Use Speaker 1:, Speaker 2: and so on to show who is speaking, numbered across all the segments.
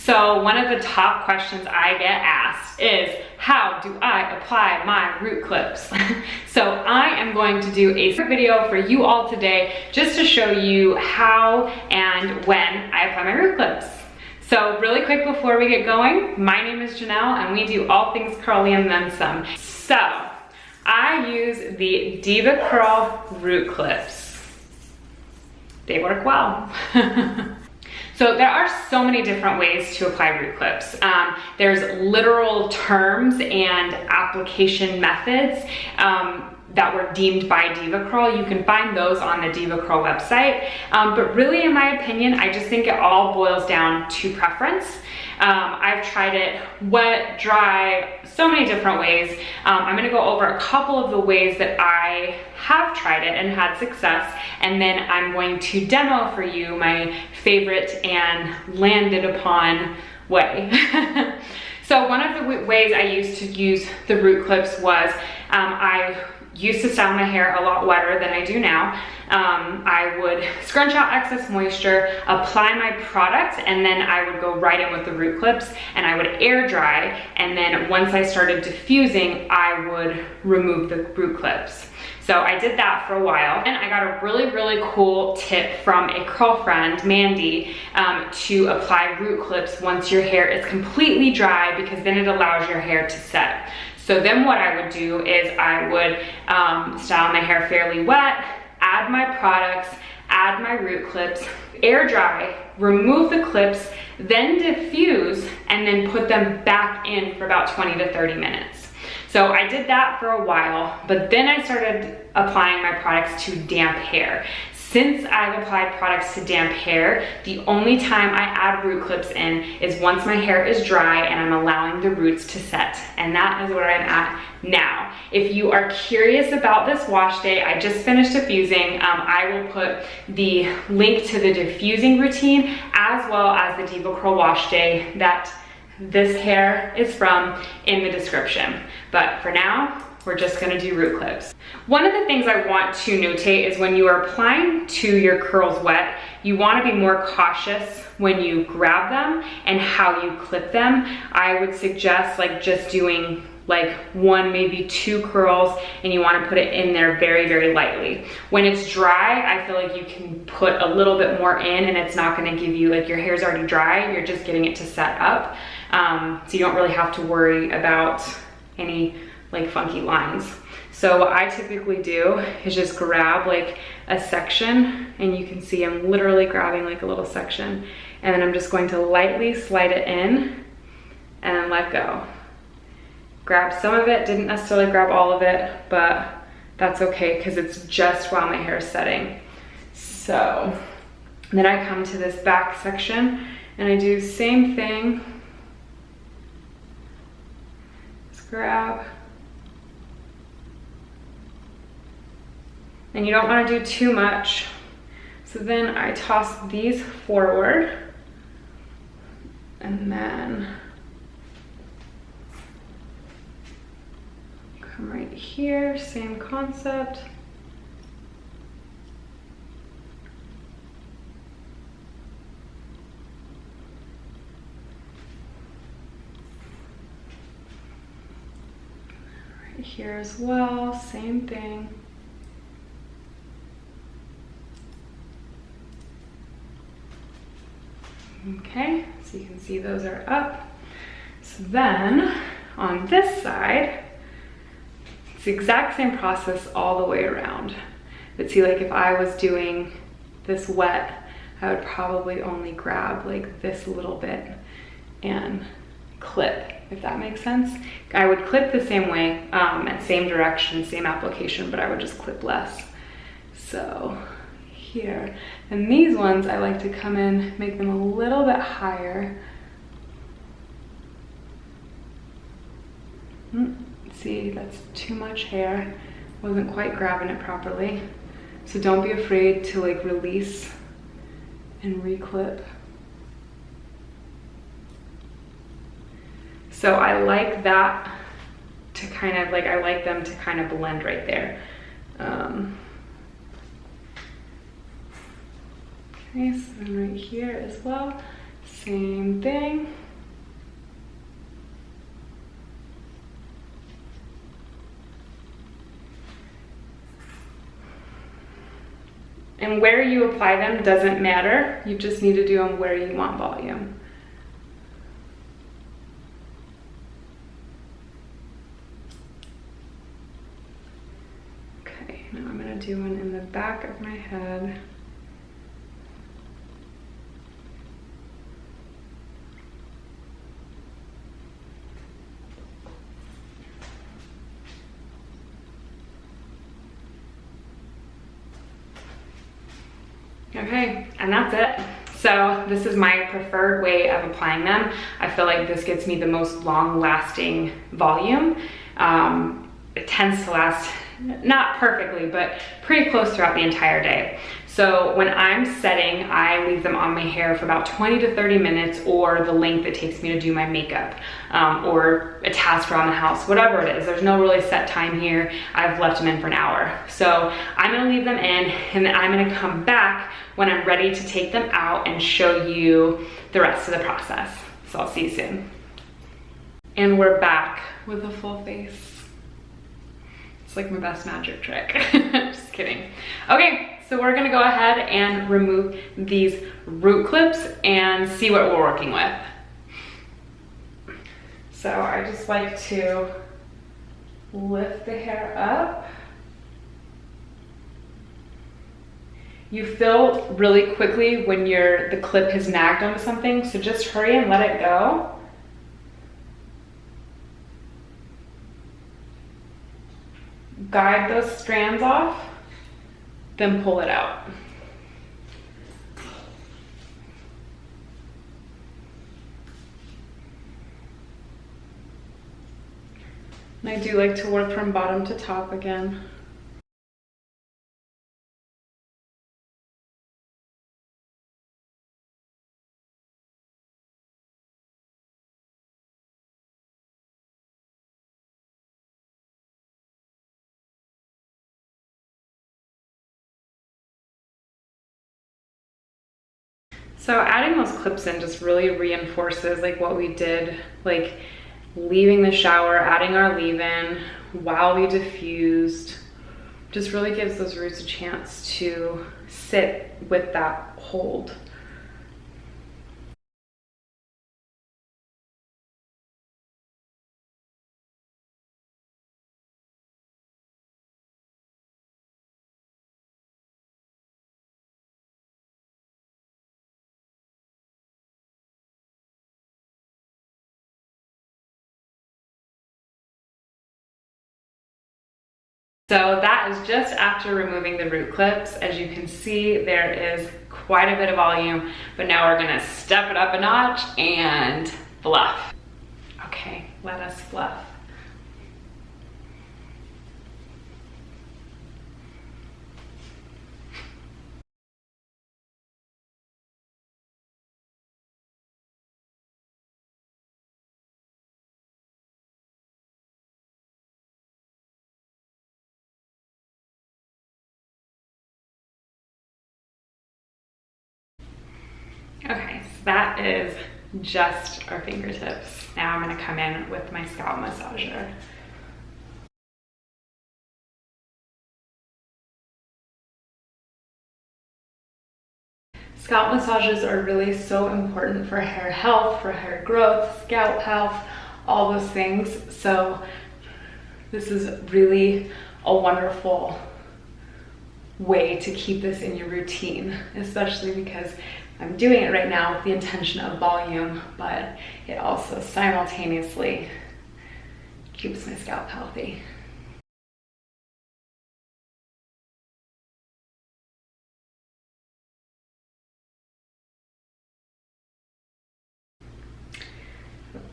Speaker 1: So one of the top questions I get asked is, how do I apply my root clips? So I am going to do a video for you all today just to show you how and when I apply my root clips. So really quick before we get going, my name is Janelle and we do all things curly and then some. So I use the DevaCurl root clips. They work well. So there are so many different ways to apply root clips. There's literal terms and application methods that were deemed by DevaCurl. You can find those on the DevaCurl website. But really, in my opinion, I just think it all boils down to preference. I've tried it wet, dry, so many different ways. I'm gonna go over a couple of the ways that I have tried it and had success, and then I'm going to demo for you my favorite and landed upon way. So one of the ways I used to use the root clips was I used to style my hair a lot wetter than I do now. I would scrunch out excess moisture, apply my product, and then I would go right in with the root clips and I would air dry. And then once I started diffusing, I would remove the root clips. So I did that for a while, and I got a really, really cool tip from a curl friend, Mandy, to apply root clips once your hair is completely dry, because then it allows your hair to set. So then what I would do is I would style my hair fairly wet, add my products, add my root clips, air dry, remove the clips, then diffuse, and then put them back in for about 20 to 30 minutes. So I did that for a while, but then I started applying my products to damp hair. Since I've applied products to damp hair, the only time I add root clips in is once my hair is dry and I'm allowing the roots to set. And that is where I'm at now. If you are curious about this wash day, I just finished diffusing. I will put the link to the diffusing routine as well as the DevaCurl wash day that this hair is from in the description. But for now, we're just gonna do root clips. One of the things I want to notate is when you are applying to your curls wet, you wanna be more cautious when you grab them and how you clip them. I would suggest like just doing like one, maybe two curls, and you wanna put it in there very, very lightly. When it's dry, I feel like you can put a little bit more in and it's not gonna give you, like your hair's already dry, you're just getting it to set up. So you don't really have to worry about any like funky lines. So what I typically do is just grab like a section, and you can see I'm literally grabbing like a little section, and then I'm just going to lightly slide it in and then let go. Grab some of it, didn't necessarily grab all of it, but that's okay because it's just while my hair is setting. So then I come to this back section and I do the same thing. Just grab. And you don't want to do too much. So then I toss these forward, and then come right here, same concept. Right here as well, same thing. Okay, so you can see those are up. So then on this side, it's the exact same process all the way around. But see, like if I was doing this wet, I would probably only grab like this little bit and clip, if that makes sense. I would clip the same way, same direction, same application, but I would just clip less. So here, and these ones I like to come in, make them a little bit higher. See, that's too much hair. Wasn't quite grabbing it properly. So don't be afraid to like release and reclip. So I like that to kind of like, I like them to kind of blend right there. Okay, so then right here as well, Same thing. And where you apply them doesn't matter. You just need to do them where you want volume. Okay, now I'm gonna do one in the back of my head. Okay, and that's it. So this is my preferred way of applying them. I feel like this gets me the most long-lasting volume. It tends to last, not perfectly, but pretty close throughout the entire day. So when I'm setting, I leave them on my hair for about 20 to 30 minutes, or the length it takes me to do my makeup, or a task around the house, whatever it is. There's no really set time here. I've left them in for an hour. So I'm gonna leave them in, and then I'm gonna come back when I'm ready to take them out and show you the rest of the process. So I'll see you soon. And we're back with a full face. It's like my best magic trick. Just kidding. Okay, so we're gonna go ahead and remove these root clips and see what we're working with. So I just like to lift the hair up. You feel really quickly when the clip has nagged onto something, so just hurry and let it go. Guide those strands off, then pull it out. And I do like to work from bottom to top again. So adding those clips in just really reinforces like what we did, like leaving the shower, adding our leave-in while we diffused, just really gives those roots a chance to sit with that hold. So that is just after removing the root clips. As you can see, there is quite a bit of volume, but now we're gonna step it up a notch and fluff. Okay, let us fluff. Okay, so that is just our fingertips. Now I'm gonna come in with my scalp massager. Scalp massages are really so important for hair health, for hair growth, scalp health, all those things. So this is really a wonderful way to keep this in your routine, especially because I'm doing it right now with the intention of volume, but it also simultaneously keeps my scalp healthy.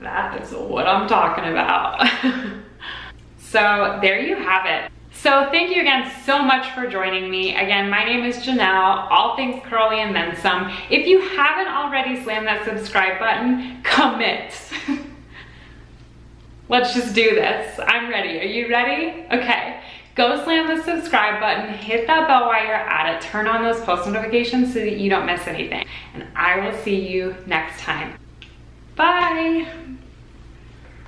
Speaker 1: That is what I'm talking about. So there you have it. So thank you again so much for joining me. Again, my name is Janelle, all things curly and then some. If you haven't already slammed that subscribe button, commit. Let's just do this. I'm ready. Are you ready? Okay. go slam the subscribe button, hit that bell while you're at it, turn on those post notifications so that you don't miss anything. And I will see you next time. Bye.